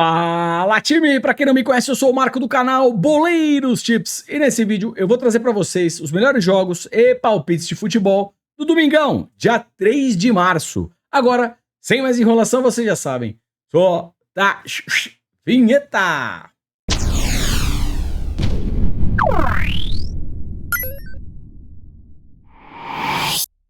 Fala, time! Pra quem não me conhece, eu sou o Marco do canal Boleiros Tips e nesse vídeo eu vou trazer pra vocês os melhores jogos e palpites de futebol do domingão, dia 3 de março. Agora, sem mais enrolação, vocês já sabem, só da vinheta!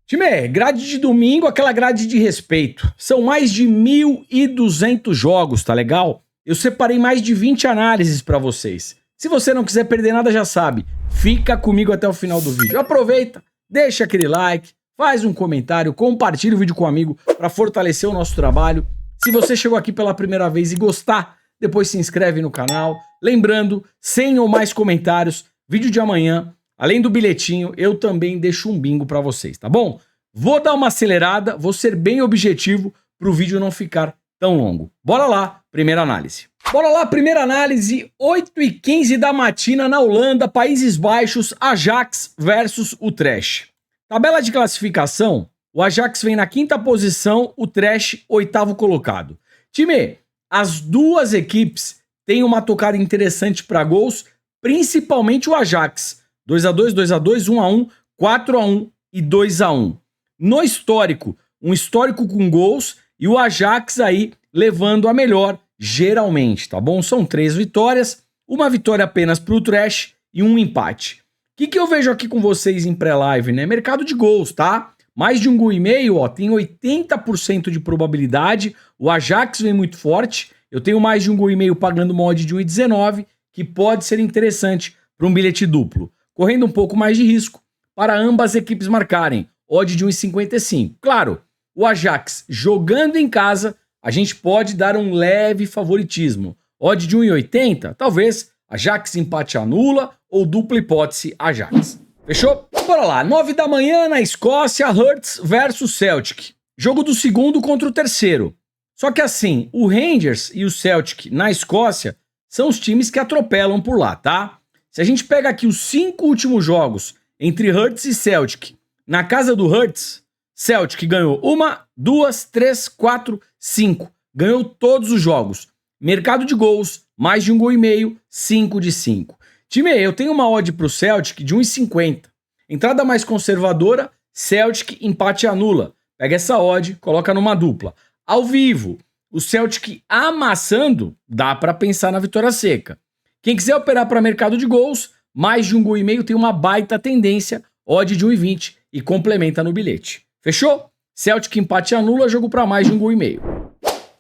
Time, grade de domingo, aquela grade de respeito. São mais de 1.200 jogos, tá legal? Eu separei mais de 20 análises pra vocês. Se você não quiser perder nada, já sabe, fica comigo até o final do vídeo. Aproveita, deixa aquele like, faz um comentário, compartilha o vídeo com um amigo pra fortalecer o nosso trabalho. Se você chegou aqui pela primeira vez e gostar, depois se inscreve no canal. Lembrando, 100 ou mais comentários, vídeo de amanhã. Além do bilhetinho, eu também deixo um bingo pra vocês, tá bom? Vou dar uma acelerada, vou ser bem objetivo pro vídeo não ficar tão longo. Bora lá, primeira análise. Bora lá, primeira análise, 8h15 da matina na Holanda, Países Baixos, Ajax versus Utrecht. Tabela de classificação, o Ajax vem na 5ª posição, o Utrecht 8º colocado. Time, as duas equipes têm uma tocada interessante para gols, principalmente o Ajax. 2x2, 2x2, 1x1, 4x1 e 2x1. No histórico, um histórico com gols e o Ajax aí levando a melhor, geralmente, tá bom? São 3 vitórias, uma vitória apenas pro Utrecht e um empate. O que eu vejo aqui com vocês em pré-live, né? Mercado de gols, tá? Mais de 1,5 gol, ó, tem 80% de probabilidade, o Ajax vem muito forte, eu tenho mais de 1,5 gol pagando uma odd de 1,19, que pode ser interessante para um bilhete duplo. Correndo um pouco mais de risco para ambas equipes marcarem, odd de 1,55. Claro, o Ajax jogando em casa, a gente pode dar um leve favoritismo. Odd de 1,80, talvez Ajax empate anula ou dupla hipótese Ajax. Fechou? Bora lá, 9 da manhã na Escócia, Hearts versus Celtic. Jogo do segundo contra o terceiro. Só que assim, o Rangers e o Celtic na Escócia são os times que atropelam por lá, tá? Se a gente pega aqui os 5 últimos jogos entre Hearts e Celtic, na casa do Hearts, Celtic ganhou 1, 2, 3, 4, 5. Ganhou todos os jogos. Mercado de gols, mais de 1,5 gol, 5 de 5. Time, eu tenho uma odd pro Celtic de 1,50. Entrada mais conservadora, Celtic empate anula. Pega essa odd, coloca numa dupla. Ao vivo, o Celtic amassando, dá para pensar na vitória seca. Quem quiser operar para mercado de gols, mais de 1,5 gol tem uma baita tendência, odd de 1,20 e complementa no bilhete. Fechou? Celtic empate anula, jogo para mais de 1,5 gol.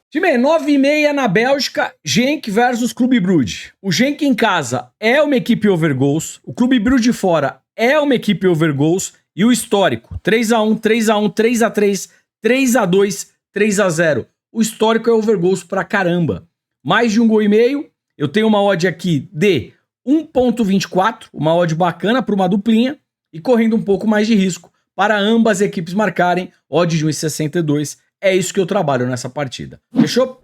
Time, 9h30 na Bélgica, Genk versus Clube Brugge. O Genk em casa é uma equipe over goals, o Clube Brugge fora é uma equipe over goals e o histórico, 3x1, 3x1, 3x3, 3x2, 3x0. O histórico é over goals pra caramba. Mais de 1,5 gol. Eu tenho uma odd aqui de 1,24, uma odd bacana para uma duplinha e correndo um pouco mais de risco para ambas equipes marcarem, odd de 1,62. É isso que eu trabalho nessa partida. Fechou?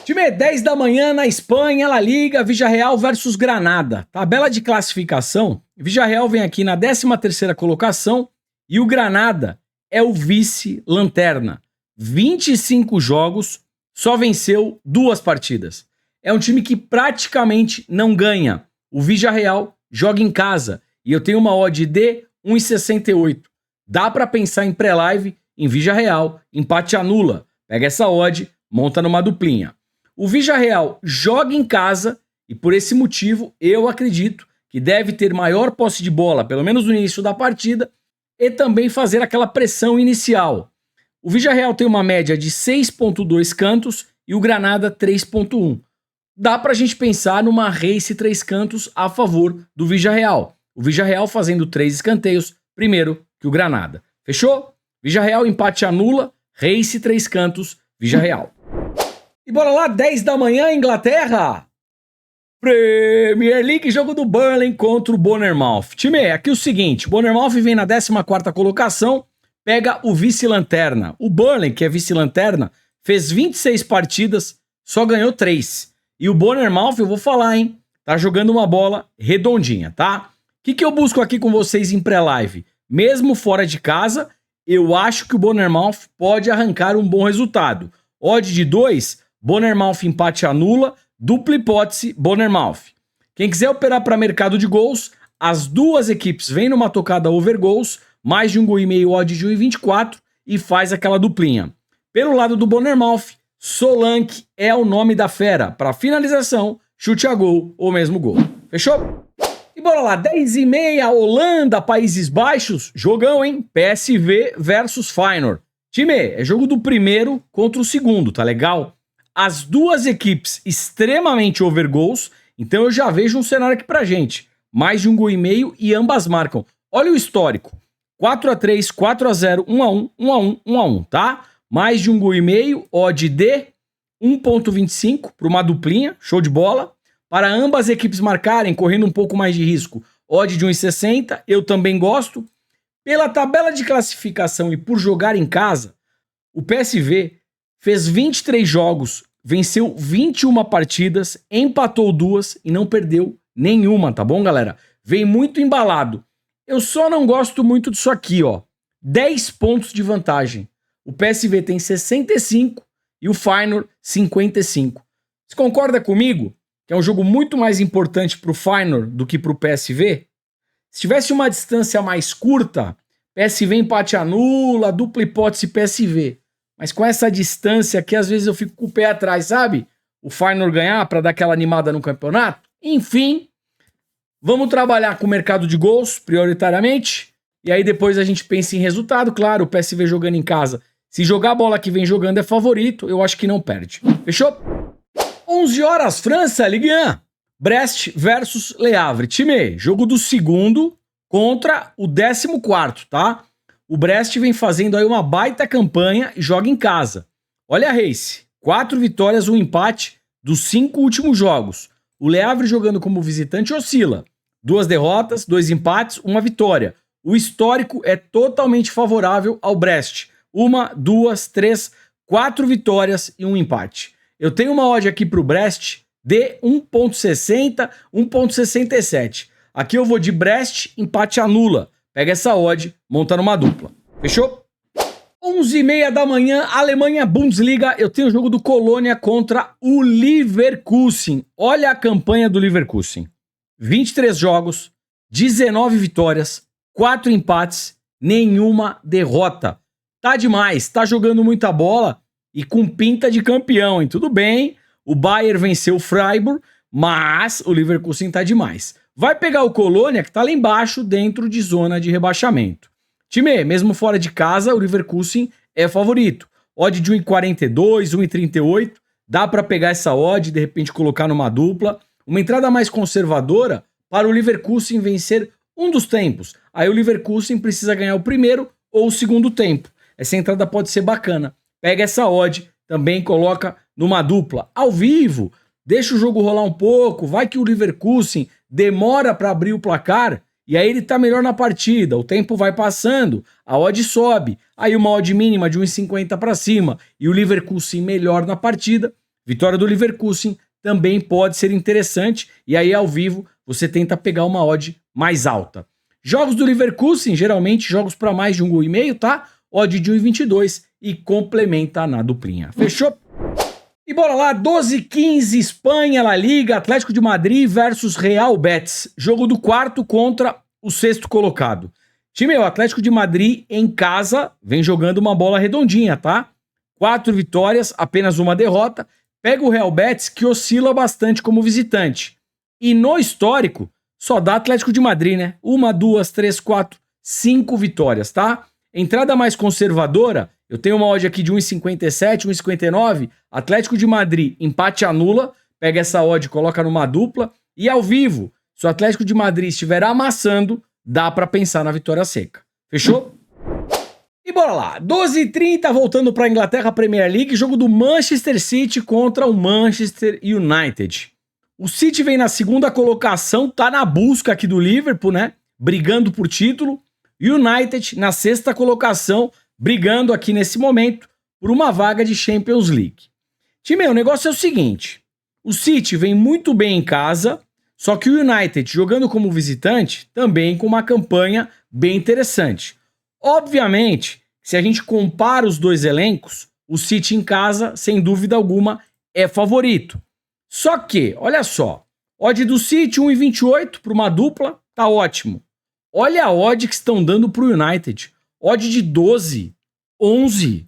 Time, 10 da manhã na Espanha, La Liga, Villarreal versus Granada. Tabela de classificação, Villarreal vem aqui na 13ª colocação e o Granada é o vice-lanterna. 25 jogos, só venceu 2 partidas. É um time que praticamente não ganha. O Villarreal joga em casa e eu tenho uma odd de 1,68. Dá para pensar em pré-live em Villarreal, empate anula. Pega essa odd, monta numa duplinha. O Villarreal joga em casa e por esse motivo eu acredito que deve ter maior posse de bola, pelo menos no início da partida, e também fazer aquela pressão inicial. O Villarreal tem uma média de 6,2 cantos e o Granada 3,1. Dá pra gente pensar numa race 3 cantos a favor do Villarreal. O Villarreal fazendo 3 escanteios, primeiro que o Granada. Fechou? Villarreal empate anula, race 3 cantos, Villarreal. E bora lá, 10 da manhã, Inglaterra. Premier League, jogo do Burnley contra o Bournemouth. Time, aqui o seguinte, Bournemouth vem na 14ª colocação, pega o vice-lanterna. O Burnley, que é vice-lanterna, fez 26 partidas, só ganhou 3. E o Bournemouth, eu vou falar, hein? Tá jogando uma bola redondinha, tá? O que eu busco aqui com vocês em pré-live? Mesmo fora de casa, eu acho que o Bournemouth pode arrancar um bom resultado. Odd de 2, Bournemouth empate anula, dupla hipótese Bournemouth. Quem quiser operar para mercado de gols, as duas equipes vêm numa tocada over gols, mais de 1,5 gol, odd de 1,24 e faz aquela duplinha. Pelo lado do Bournemouth, Solanke é o nome da fera para finalização, chute a gol ou mesmo gol. Fechou? E bora lá, 10h30, Holanda, Países Baixos, jogão, hein? PSV versus Feyenoord. Time, é jogo do primeiro contra o segundo, tá legal? As duas equipes extremamente over goals, então eu já vejo um cenário aqui pra gente. Mais de 1,5 gol e ambas marcam. Olha o histórico. 4-3, 4-0, 1-1, 1-1, 1-1, tá? Mais de 1,5 gol, odd de 1,25 para uma duplinha, show de bola. Para ambas equipes marcarem, correndo um pouco mais de risco, odd de 1,60, eu também gosto. Pela tabela de classificação e por jogar em casa, o PSV fez 23 jogos, venceu 21 partidas, empatou 2 e não perdeu nenhuma, tá bom, galera? Vem muito embalado. Eu só não gosto muito disso aqui, ó. 10 pontos de vantagem. O PSV tem 65 e o Feyenoord 55. Você concorda comigo que é um jogo muito mais importante para o Feyenoord do que para o PSV? Se tivesse uma distância mais curta, PSV empate anula, dupla hipótese PSV. Mas com essa distância aqui, às vezes eu fico com o pé atrás, sabe? O Feyenoord ganhar para dar aquela animada no campeonato. Enfim, vamos trabalhar com o mercado de gols, prioritariamente. E aí depois a gente pensa em resultado. Claro, o PSV jogando em casa. Se jogar a bola que vem jogando é favorito, eu acho que não perde. Fechou? 11 horas, França, Ligue 1. Brest versus Le Havre. Time, jogo do segundo contra o 14º, tá? O Brest vem fazendo aí uma baita campanha e joga em casa. Olha a race. 4 vitórias, 1 empate dos 5 últimos jogos. O Le Havre jogando como visitante oscila. 2 derrotas, 2 empates, 1 vitória. O histórico é totalmente favorável ao Brest. 1, 2, 3, 4 vitórias e 1 empate. Eu tenho uma odd aqui para o Brest de 1,60, 1,67. Aqui eu vou de Brest, empate anula. Pega essa odd, monta numa dupla. Fechou? 11h30 da manhã, Alemanha, Bundesliga. Eu tenho o jogo do Colônia contra o Leverkusen. Olha a campanha do Leverkusen. 23 jogos, 19 vitórias, 4 empates, nenhuma derrota. Tá demais, tá jogando muita bola e com pinta de campeão, hein? Tudo bem, o Bayern venceu o Freiburg, mas o Leverkusen tá demais. Vai pegar o Colônia, que tá lá embaixo, dentro de zona de rebaixamento. Time, mesmo fora de casa, o Leverkusen é favorito. Odd de 1,42, 1,38, dá para pegar essa odd e de repente colocar numa dupla. Uma entrada mais conservadora para o Leverkusen vencer um dos tempos. Aí o Leverkusen precisa ganhar o primeiro ou o segundo tempo. Essa entrada pode ser bacana. Pega essa odd, também coloca numa dupla. Ao vivo, deixa o jogo rolar um pouco, vai que o Leverkusen demora para abrir o placar e aí ele tá melhor na partida, o tempo vai passando, a odd sobe, aí uma odd mínima de 1,50 para cima e o Leverkusen melhor na partida, vitória do Leverkusen também pode ser interessante e aí ao vivo você tenta pegar uma odd mais alta. Jogos do Leverkusen, geralmente jogos para mais de 1,5 gol, tá? Odd de 1,22 e complementa na duplinha. Fechou? E bora lá, 12h15, Espanha, La Liga, Atlético de Madrid versus Real Betis. Jogo do quarto contra o sexto colocado. Time, o Atlético de Madrid em casa vem jogando uma bola redondinha, tá? 4 vitórias, apenas 1 derrota. Pega o Real Betis, que oscila bastante como visitante. E no histórico, só dá Atlético de Madrid, né? 1, 2, 3, 4, 5 vitórias, tá? Entrada mais conservadora, eu tenho uma odd aqui de 1,57, 1,59, Atlético de Madrid, empate anula, pega essa odd, coloca numa dupla, e ao vivo, se o Atlético de Madrid estiver amassando, dá para pensar na vitória seca. Fechou? E bora lá, 12h30, voltando para a Inglaterra Premier League, jogo do Manchester City contra o Manchester United. O City vem na segunda colocação, tá na busca aqui do Liverpool, né? Brigando por título. United na sexta colocação, brigando aqui nesse momento por uma vaga de Champions League. Time, o negócio é o seguinte, o City vem muito bem em casa, só que o United jogando como visitante também com uma campanha bem interessante. Obviamente, se a gente compara os dois elencos, o City em casa, sem dúvida alguma, é favorito. Só que, olha só, odd do City 1,28 para uma dupla, tá ótimo. Olha a odd que estão dando pro United. Odd de 12, 11.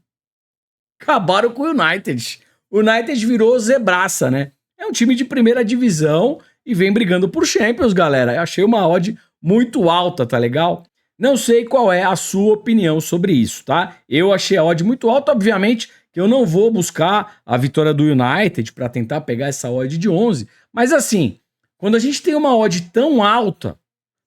Acabaram com o United. O United virou zebraça, né? É um time de primeira divisão e vem brigando por Champions, galera. Eu achei uma odd muito alta, tá legal? Não sei qual é a sua opinião sobre isso, tá? Eu achei a odd muito alta, obviamente que eu não vou buscar a vitória do United para tentar pegar essa odd de 11, mas assim, quando a gente tem uma odd tão alta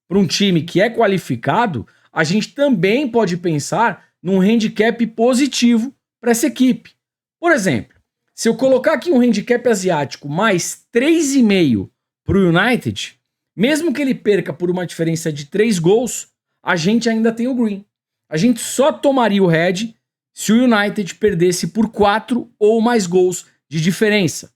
para um time que é qualificado, a gente também pode pensar num handicap positivo para essa equipe. Por exemplo, se eu colocar aqui um handicap asiático mais 3,5 para o United, mesmo que ele perca por uma diferença de 3 gols, a gente ainda tem o green. A gente só tomaria o red se o United perdesse por 4 ou mais gols de diferença.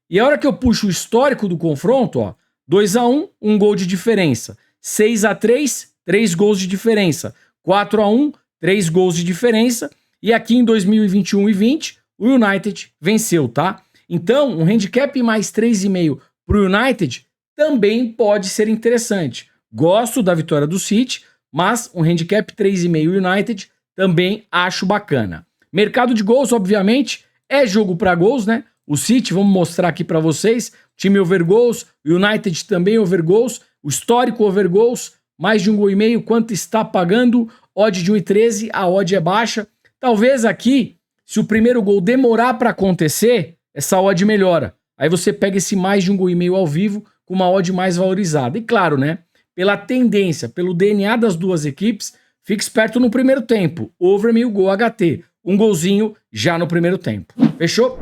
E a hora que eu puxo o histórico do confronto, ó, 2-1, 1 gol de diferença. 6-3, 3 gols de diferença. 4-1, 3 gols de diferença. E aqui em 2021 e 20, o United venceu, tá? Então, um handicap mais 3,5 para o United também pode ser interessante. Gosto da vitória do City, mas um handicap 3,5 United também acho bacana. Mercado de gols, obviamente, é jogo para gols, né? O City, vamos mostrar aqui para vocês, time over gols, o United também over gols, o histórico over gols, mais de 1,5 gol, quanto está pagando? Odd de 1,13, a odd é baixa. Talvez aqui, se o primeiro gol demorar para acontecer, essa odd melhora. Aí você pega esse mais de 1,5 gol ao vivo com uma odd mais valorizada. E claro, né? Pela tendência, pelo DNA das duas equipes, fique esperto no primeiro tempo. Over 1.000 gol HT. Um golzinho já no primeiro tempo. Fechou?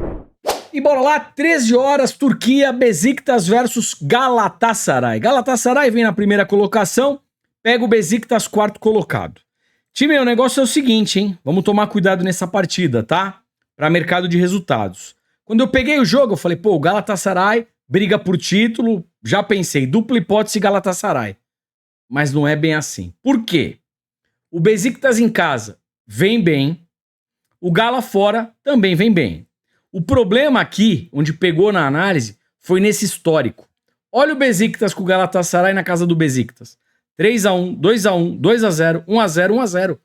E bora lá, 13 horas, Turquia, Besiktas versus Galatasaray. Galatasaray vem na primeira colocação, pega o Besiktas quarto colocado. Time, o negócio é o seguinte, hein? Vamos tomar cuidado nessa partida, tá? Para mercado de resultados. Quando eu peguei o jogo, eu falei, pô, o Galatasaray briga por título, já pensei, dupla hipótese Galatasaray. Mas não é bem assim. Por quê? O Besiktas em casa vem bem, o Gala fora também vem bem. O problema aqui, onde pegou na análise, foi nesse histórico. Olha o Besiktas com o Galatasaray na casa do Besiktas. 3-1, 2-1, 2-0, 1-0, 1-0.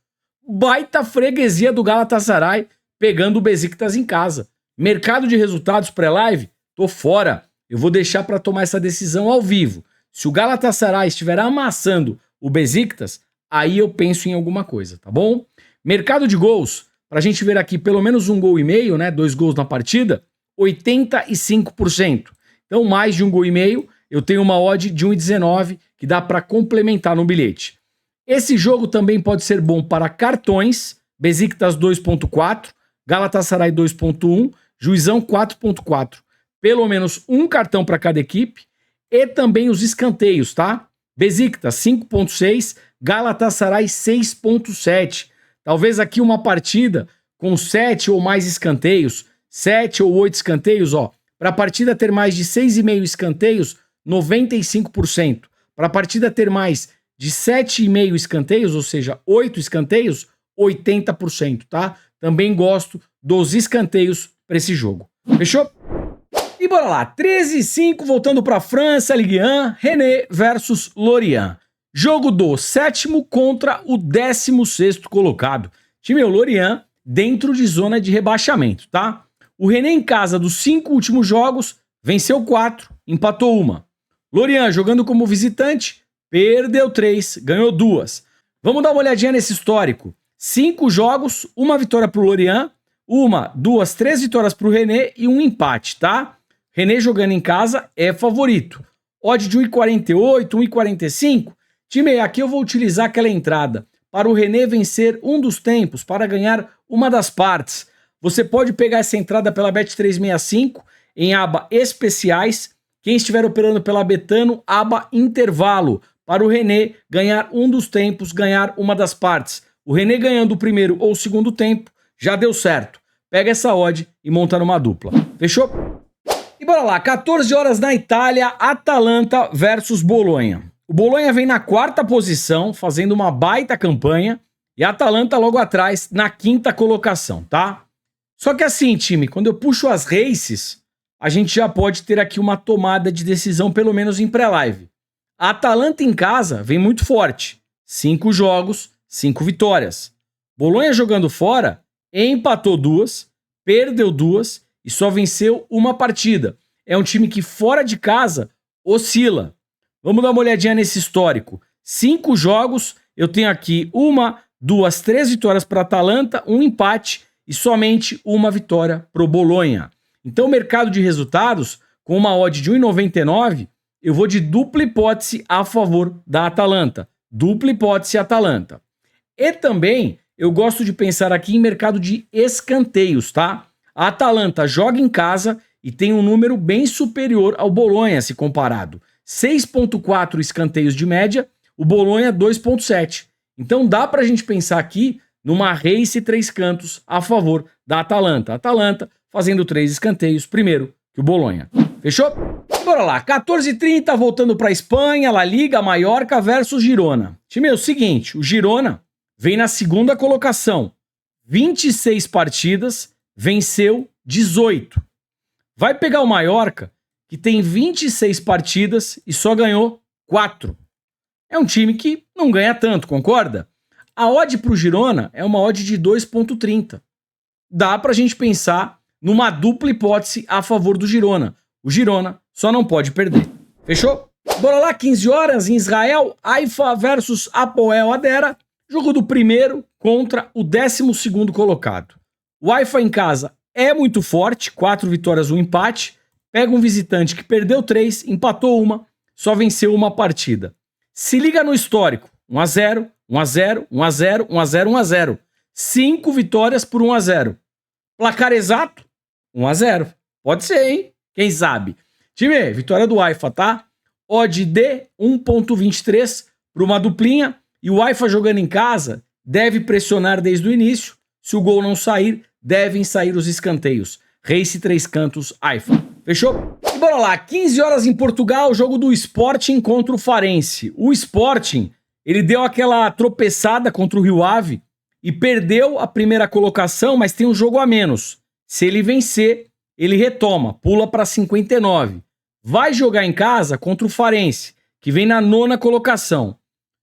Baita freguesia do Galatasaray pegando o Besiktas em casa. Mercado de resultados pré-live? Tô fora. Eu vou deixar para tomar essa decisão ao vivo. Se o Galatasaray estiver amassando o Besiktas, aí eu penso em alguma coisa, tá bom? Mercado de gols, pra gente ver aqui pelo menos 1,5 gol, né? 2 gols na partida, 85%. Então, mais de 1,5 gol, eu tenho uma odd de 1,19 que dá para complementar no bilhete. Esse jogo também pode ser bom para cartões, Besiktas 2,4, Galatasaray 2,1, Juizão 4,4. Pelo menos um cartão para cada equipe. E também os escanteios, tá? Besiktas 5,6, Galatasaray 6,7. Talvez aqui uma partida com 7 ou mais escanteios, 7 ou 8 escanteios, ó. Para a partida ter mais de 6,5 escanteios, 95%. Para a partida ter mais de 7,5 escanteios, ou seja, 8 escanteios, 80%, tá? Também gosto dos escanteios para esse jogo. Fechou? E bora lá, 13-5, voltando para a França, Ligue 1, Rennes versus Lorient. Jogo do 7º contra o 16º colocado. Time Lorient dentro de zona de rebaixamento, tá? O Rennes em casa dos 5 últimos jogos, venceu 4, empatou 1. Lorient jogando como visitante, perdeu 3, ganhou 2. Vamos dar uma olhadinha nesse histórico. 5 jogos, 1 vitória para o Lorient, 1, 2, 3 vitórias para o Rennes e 1 empate, tá? Rennes jogando em casa é favorito. Odd de 1,48, 1,45. Time, aqui eu vou utilizar aquela entrada. Para o Rennes vencer um dos tempos, para ganhar uma das partes. Você pode pegar essa entrada pela Bet365, em aba especiais. Quem estiver operando pela Betano, aba intervalo. Para o Rennes ganhar um dos tempos, ganhar uma das partes. O Rennes ganhando o primeiro ou o segundo tempo, já deu certo. Pega essa odd e monta numa dupla. Fechou? E bora lá, 14 horas na Itália, Atalanta versus Bolonha. O Bolonha vem na 4ª posição, fazendo uma baita campanha, e a Atalanta logo atrás, na 5ª colocação, tá? Só que assim, time, quando eu puxo as races, a gente já pode ter aqui uma tomada de decisão, pelo menos em pré-live. A Atalanta em casa vem muito forte. 5 jogos, 5 vitórias. Bolonha jogando fora, empatou 2, perdeu 2 e só venceu uma partida. É um time que fora de casa oscila. Vamos dar uma olhadinha nesse histórico. 5 jogos, eu tenho aqui 1, 2, 3 vitórias para a Atalanta, 1 empate e somente 1 vitória para o Bolonha. Então o mercado de resultados, com uma odd de 1,99, eu vou de dupla hipótese a favor da Atalanta. Dupla hipótese Atalanta. E também eu gosto de pensar aqui em mercado de escanteios, tá? A Atalanta joga em casa e tem um número bem superior ao Bolonha se comparado. 6,4 escanteios de média, o Bolonha 2,7. Então dá pra gente pensar aqui numa race 3 cantos a favor da Atalanta. A Atalanta fazendo 3 escanteios primeiro que o Bolonha. Fechou? Bora lá, 14h30, voltando pra Espanha, La Liga, Mallorca versus Girona. Time, é o seguinte, o Girona vem na segunda colocação, 26 partidas, venceu 18. Vai pegar o Mallorca, que tem 26 partidas e só ganhou 4. É um time que não ganha tanto, concorda? A odd pro Girona é uma odd de 2,30. Dá pra gente pensar numa dupla hipótese a favor do Girona. O Girona só não pode perder. Fechou? Bora lá, 15 horas em Israel, Haifa versus Hapoel Hadera. Jogo do primeiro contra o 12º colocado. O Haifa em casa é muito forte, 4 vitórias, 1 empate. Pega um visitante que perdeu 3, empatou 1, só venceu uma partida. Se liga no histórico, 1-0, 1-0, 1-0, 1-0, 1-0. 5 vitórias por 1-0. Placar exato, 1-0. Pode ser, hein? Quem sabe? Time, vitória do Haifa, tá? Odd de 1,23 para uma duplinha. E o Haifa jogando em casa deve pressionar desde o início. Se o gol não sair, devem sair os escanteios. Race 3 cantos, Haifa. Fechou? E bora lá, 15 horas em Portugal, jogo do Sporting contra o Farense. O Sporting, ele deu aquela tropeçada contra o Rio Ave e perdeu a primeira colocação, mas tem um jogo a menos. Se ele vencer, ele retoma, pula para 59. Vai jogar em casa contra o Farense, que vem na 9ª colocação.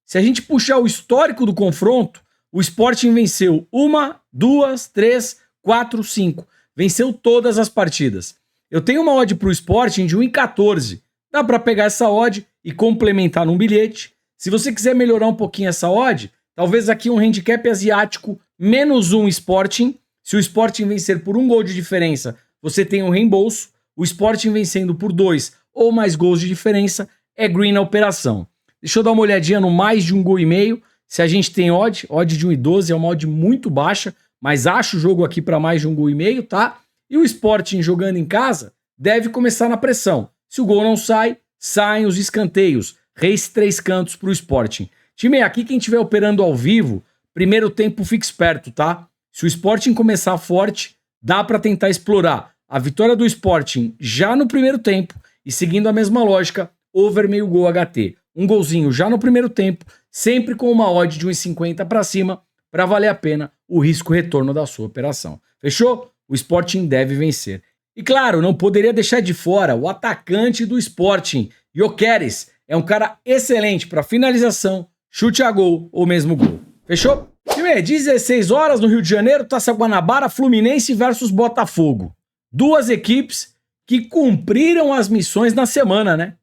Se a gente puxar o histórico do confronto, o Sporting venceu 1, 2, 3, 4, 5. Venceu todas as partidas. Eu tenho uma odd para o Sporting de 1,14. Dá para pegar essa odd e complementar num bilhete. Se você quiser melhorar um pouquinho essa odd, talvez aqui um handicap asiático -1 Sporting. Se o Sporting vencer por 1 gol de diferença, você tem um reembolso. O Sporting vencendo por 2 ou mais gols de diferença, é green na operação. Deixa eu dar uma olhadinha no mais de 1,5 gol. Se a gente tem odd de 1,12 é uma odd muito baixa, mas acho o jogo aqui para mais de 1,5 gol, tá? E o Sporting jogando em casa deve começar na pressão. Se o gol não sai, saem os escanteios. Race 3 cantos pro Sporting. Time, aqui quem estiver operando ao vivo, primeiro tempo fique esperto, tá? Se o Sporting começar forte, dá para tentar explorar a vitória do Sporting já no primeiro tempo e seguindo a mesma lógica, over meio gol HT. Um golzinho já no primeiro tempo, sempre com uma odd de 1,50 para cima, para valer a pena o risco-retorno da sua operação. Fechou? O Sporting deve vencer. E claro, não poderia deixar de fora o atacante do Sporting, Gyökeres. É um cara excelente para finalização, chute a gol ou mesmo gol. Fechou? Time, 16 horas no Rio de Janeiro, Taça Guanabara, Fluminense versus Botafogo. Duas equipes que cumpriram as missões na semana, né?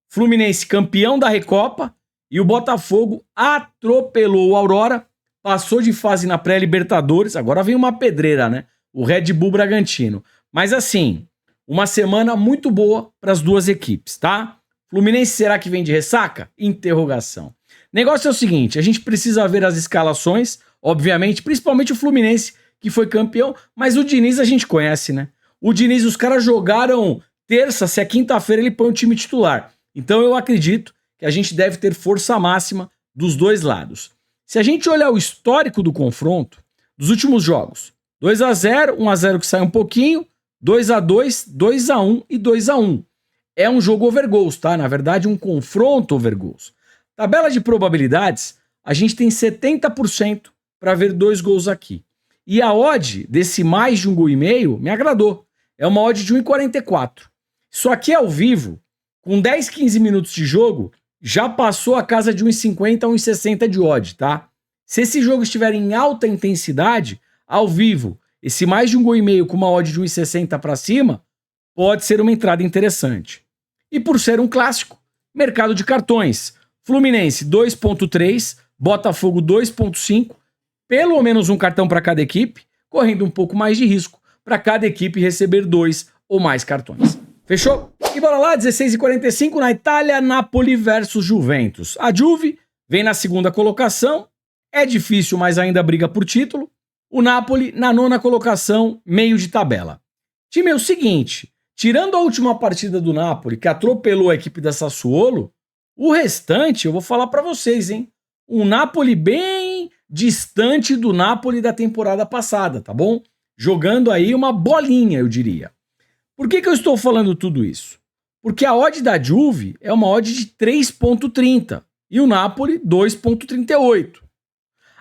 Fluminense campeão da Recopa e o Botafogo atropelou o Aurora, passou de fase na pré-Libertadores, agora vem uma pedreira, né? O Red Bull Bragantino. Mas assim, uma semana muito boa para as duas equipes, tá? Fluminense será que vem de ressaca? Interrogação. Negócio é o seguinte, a gente precisa ver as escalações, obviamente, principalmente o Fluminense, que foi campeão, mas o Diniz a gente conhece, né? O Diniz, os caras jogaram terça, se é quinta-feira ele põe o time titular. Então eu acredito que a gente deve ter força máxima dos dois lados. Se a gente olhar o histórico do confronto, dos últimos jogos, 2-0, 1-0 que sai um pouquinho, 2-2, 2-1 e 2-1. É um jogo over goals, tá? Na verdade, um confronto over goals. Tabela de probabilidades, a gente tem 70% para ver 2 gols aqui. E a odd desse mais de 1,5 gol me agradou. É uma odd de 1,44. Isso aqui ao vivo, com 10, 15 minutos de jogo, já passou a casa de 1,50 a 1,60 de odd, tá? Se esse jogo estiver em alta intensidade, ao vivo, esse mais de 1,5 gol com uma odd de 1,60 para cima, pode ser uma entrada interessante. E por ser um clássico, mercado de cartões. Fluminense 2,3, Botafogo 2,5, pelo menos um cartão para cada equipe, correndo um pouco mais de risco para cada equipe receber 2 ou mais cartões. Fechou? E bora lá, 16h45 na Itália, Napoli versus Juventus. A Juve vem na segunda colocação, é difícil, mas ainda briga por título. O Napoli na nona colocação, meio de tabela. Time, é o seguinte, tirando a última partida do Napoli, que atropelou a equipe da Sassuolo, o restante eu vou falar pra vocês, hein? Um Napoli bem distante do Napoli da temporada passada, tá bom? Jogando aí uma bolinha, eu diria. Por que eu estou falando tudo isso? Porque a odd da Juve é uma odd de 3,30 e o Napoli 2,38.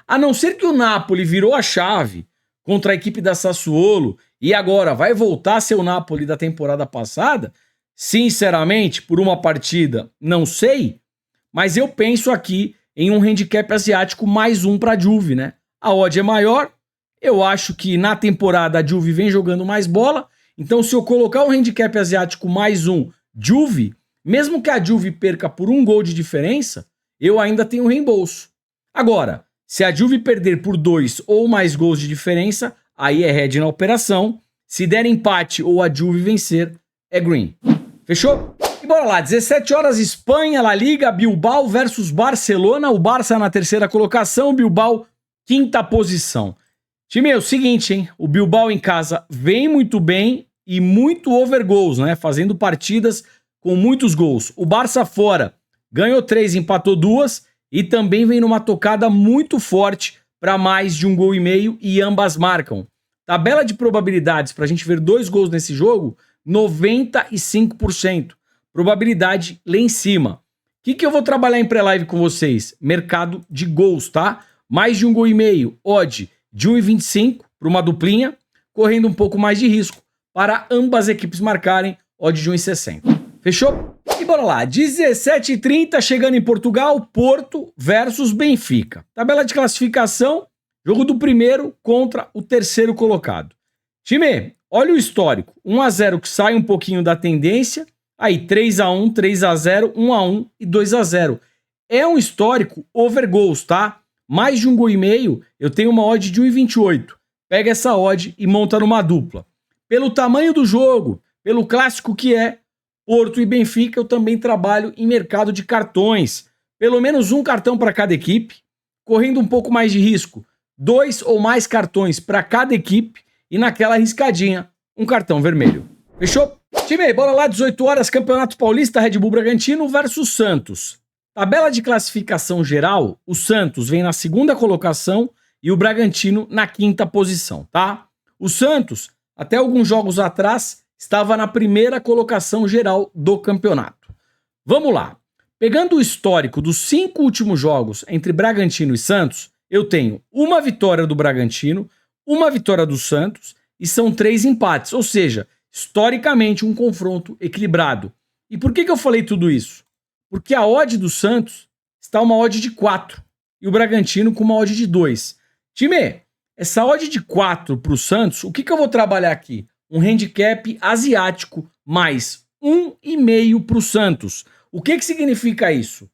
A não ser que o Napoli virou a chave contra a equipe da Sassuolo e agora vai voltar a ser o Napoli da temporada passada, sinceramente, por uma partida, não sei, mas eu penso aqui em um handicap asiático mais um para a Juve, né? A odd é maior, eu acho que na temporada a Juve vem jogando mais bola, então se eu colocar um handicap asiático mais um Juve, mesmo que a Juve perca por 1 gol de diferença, eu ainda tenho reembolso. Agora, se a Juve perder por 2 ou mais gols de diferença, aí é head na operação. Se der empate ou a Juve vencer, é green. Fechou? E bora lá, 17 horas, Espanha, La Liga, Bilbao versus Barcelona. O Barça na terceira colocação, o Bilbao quinta posição. Time, é o seguinte, hein? O Bilbao em casa vem muito bem e muito over goals, né? Fazendo partidas com muitos gols. O Barça fora ganhou 3, empatou 2 e também vem numa tocada muito forte para mais de 1,5 gol e ambas marcam. Tabela de probabilidades para a gente ver 2 gols nesse jogo, 95%. Probabilidade lá em cima. O que eu vou trabalhar em pré-live com vocês? Mercado de gols, tá? Mais de 1,5 gol, odd de 1,25 para uma duplinha, correndo um pouco mais de risco para ambas equipes marcarem, odd de 1,60. Fechou? E bora lá, 17h30, chegando em Portugal, Porto versus Benfica. Tabela de classificação, jogo do primeiro contra o terceiro colocado. Time, olha o histórico, 1-0 que sai um pouquinho da tendência, aí 3-1, 3-0, 1-1 e 2-0. É um histórico over goals, tá? Mais de 1,5 gol, eu tenho uma odd de 1,28. Pega essa odd e monta numa dupla. Pelo tamanho do jogo, pelo clássico que é, Porto e Benfica, eu também trabalho em mercado de cartões. Pelo menos um cartão para cada equipe, correndo um pouco mais de risco. 2 ou mais cartões para cada equipe e naquela riscadinha, um cartão vermelho. Fechou? Time, bora lá, 18 horas, Campeonato Paulista, Red Bull Bragantino versus Santos. Tabela de classificação geral, o Santos vem na segunda colocação e o Bragantino na quinta posição, tá? O Santos, até alguns jogos atrás, estava na primeira colocação geral do campeonato. Vamos lá. Pegando o histórico dos 5 últimos jogos entre Bragantino e Santos, eu tenho uma vitória do Bragantino, uma vitória do Santos e são 3 empates, ou seja, historicamente um confronto equilibrado. E por que eu falei tudo isso? Porque a odd do Santos está uma odd de 4 e o Bragantino com uma odd de 2. Time, essa odd de 4 para o Santos, o que eu vou trabalhar aqui? Um handicap asiático mais 1,5 para o Santos. O que significa isso?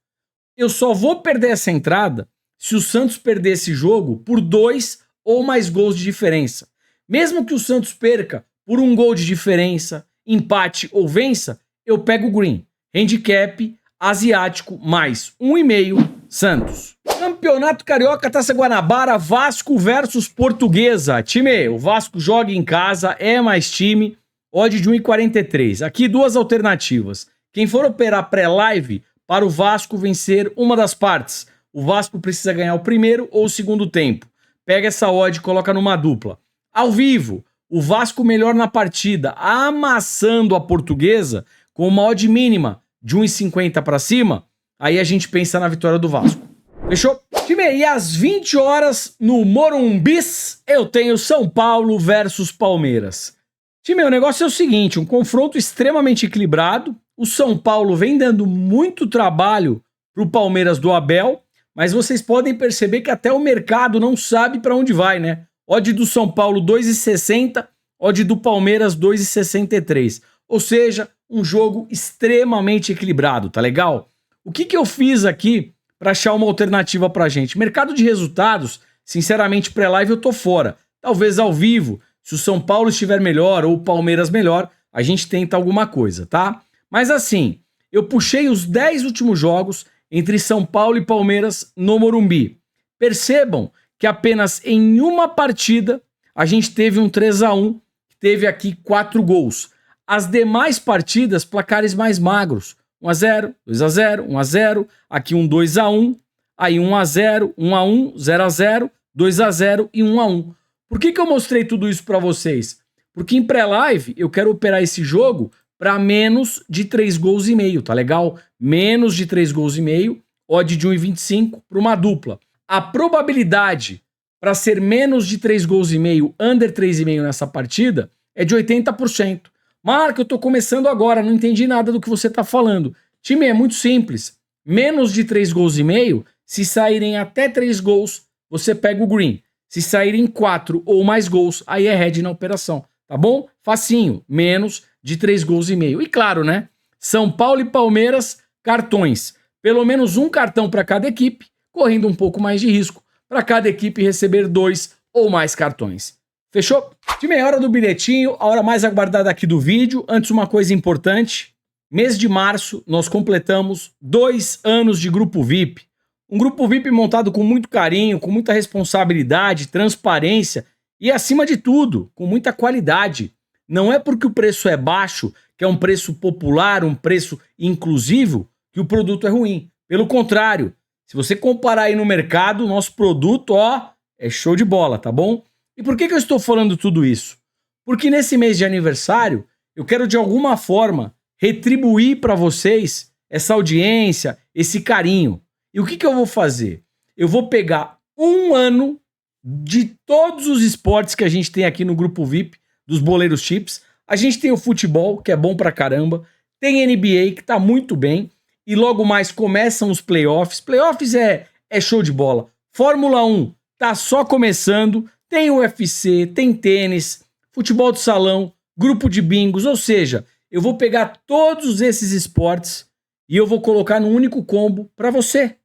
Eu só vou perder essa entrada se o Santos perder esse jogo por 2 ou mais gols de diferença. Mesmo que o Santos perca por 1 gol de diferença, empate ou vença, eu pego o green. Handicap asiático mais 1,5 Santos. Campeonato Carioca, Taça Guanabara, Vasco versus Portuguesa. Time, o Vasco joga em casa, é mais time, odd de 1,43. Aqui 2 alternativas. Quem for operar pré-live, para o Vasco vencer uma das partes. O Vasco precisa ganhar o primeiro ou o segundo tempo. Pega essa odd e coloca numa dupla. Ao vivo, o Vasco melhor na partida, amassando a Portuguesa com uma odd mínima de 1,50 para cima, aí a gente pensa na vitória do Vasco. Fechou? Time, e às 20 horas no Morumbis, eu tenho São Paulo versus Palmeiras. Time, o negócio é o seguinte, um confronto extremamente equilibrado. O São Paulo vem dando muito trabalho pro Palmeiras do Abel, mas vocês podem perceber que até o mercado não sabe para onde vai, né? Odd do São Paulo 2,60, odd do Palmeiras 2,63. Ou seja, um jogo extremamente equilibrado, tá legal? O que eu fiz aqui para achar uma alternativa pra gente? Mercado de resultados, sinceramente, pré-live eu tô fora. Talvez ao vivo, se o São Paulo estiver melhor ou o Palmeiras melhor, a gente tenta alguma coisa, tá? Mas assim, eu puxei os 10 últimos jogos entre São Paulo e Palmeiras no Morumbi. Percebam que apenas em uma partida a gente teve um 3-1, teve aqui 4 gols. As demais partidas, placares mais magros. 1-0, 2-0, 1-0, aqui um 2-1, aí 1-0, 1-1, 0-0, 2-0 e 1-1. Por que eu mostrei tudo isso para vocês? Porque em pré-live eu quero operar esse jogo para menos de 3 gols e meio, tá legal? Menos de 3 gols e meio, odd de 1,25 para uma dupla. A probabilidade para ser menos de 3 gols e meio, under 3,5 nessa partida, é de 80%. Marco, eu tô começando agora, não entendi nada do que você tá falando. Time, é muito simples. Menos de 3 gols e meio, se saírem até 3 gols, você pega o green. Se saírem 4 ou mais gols, aí é head na operação, tá bom? Facinho, menos de 3 gols e meio. E claro, né? São Paulo e Palmeiras, cartões. Pelo menos um cartão para cada equipe, correndo um pouco mais de risco, para cada equipe receber 2 ou mais cartões. Fechou? Time, é hora do bilhetinho, a hora mais aguardada aqui do vídeo. Antes, uma coisa importante. Mês de março, nós completamos 2 anos de Grupo VIP. Um Grupo VIP montado com muito carinho, com muita responsabilidade, transparência e, acima de tudo, com muita qualidade. Não é porque o preço é baixo, que é um preço popular, um preço inclusivo, que o produto é ruim. Pelo contrário, se você comparar aí no mercado, o nosso produto, ó, é show de bola, tá bom? E por que eu estou falando tudo isso? Porque nesse mês de aniversário, eu quero de alguma forma retribuir para vocês essa audiência, esse carinho. E o que eu vou fazer? Eu vou pegar um ano de todos os esportes que a gente tem aqui no Grupo VIP, dos Boleiros Chips. A gente tem o futebol, que é bom pra caramba. Tem NBA, que tá muito bem. E logo mais começam os playoffs. Playoffs é show de bola. Fórmula 1 tá só começando. Tem UFC, tem tênis, futebol de salão, grupo de bingos. Ou seja, eu vou pegar todos esses esportes e eu vou colocar num único combo para você,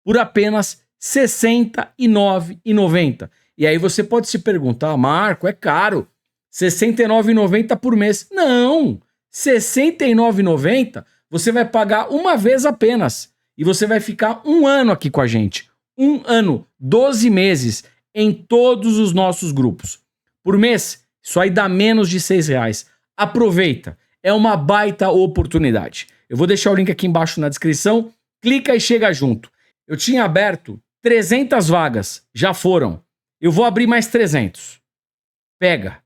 por apenas R$ 69,90. E aí você pode se perguntar, Marco, é caro, R$ 69,90 por mês. Não, R$ 69,90 você vai pagar uma vez apenas. E você vai ficar um ano aqui com a gente. Um ano, 12 meses, em todos os nossos grupos. Por mês, isso aí dá menos de R$6. Aproveita, é uma baita oportunidade. Eu vou deixar o link aqui embaixo na descrição, clica e chega junto. Eu tinha aberto 300 vagas, já foram. Eu vou abrir mais 300. Pega.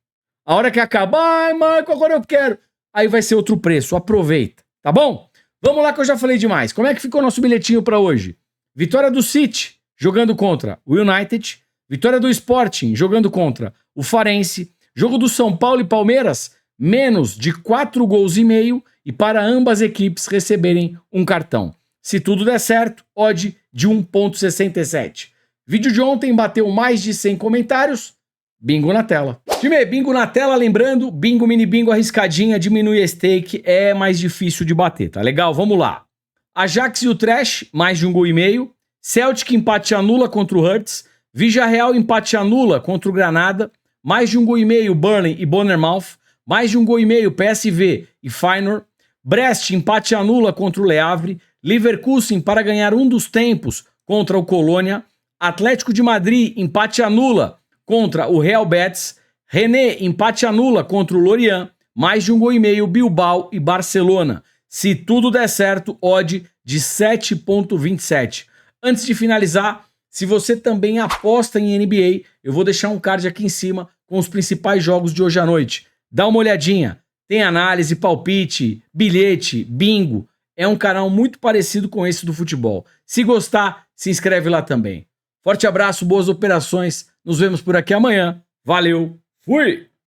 A hora que acabar, ai Marco, agora eu quero. Aí vai ser outro preço, aproveita, tá bom? Vamos lá que eu já falei demais. Como é que ficou nosso bilhetinho para hoje? Vitória do City, jogando contra o United. Vitória do Sporting, jogando contra o Farense. Jogo do São Paulo e Palmeiras, menos de 4 gols e meio e para ambas equipes receberem um cartão. Se tudo der certo, odd de 1,67. Vídeo de ontem bateu mais de 100 comentários. Bingo na tela. Time, bingo na tela, lembrando, bingo, mini bingo, arriscadinha, diminui a stake, é mais difícil de bater, tá legal? Vamos lá. Ajax e o Trash, mais de 1 gol e meio. Celtic empate anula contra o Hertz. Villarreal empate anula contra o Granada. Mais de 1 gol e meio, Burnley e Bournemouth. Mais de 1 gol e meio, PSV e Feyenoord. Brest empate anula contra o Le Havre. Leverkusen para ganhar um dos tempos contra o Colônia. Atlético de Madrid empate anula contra o Real Betis. René empate anula contra o Lorient. Mais de 1 gol e meio, Bilbao e Barcelona. Se tudo der certo, odd de 7,27. Antes de finalizar, se você também aposta em NBA, eu vou deixar um card aqui em cima com os principais jogos de hoje à noite. Dá uma olhadinha. Tem análise, palpite, bilhete, bingo. É um canal muito parecido com esse do futebol. Se gostar, se inscreve lá também. Forte abraço, boas operações. Nos vemos por aqui amanhã. Valeu, fui!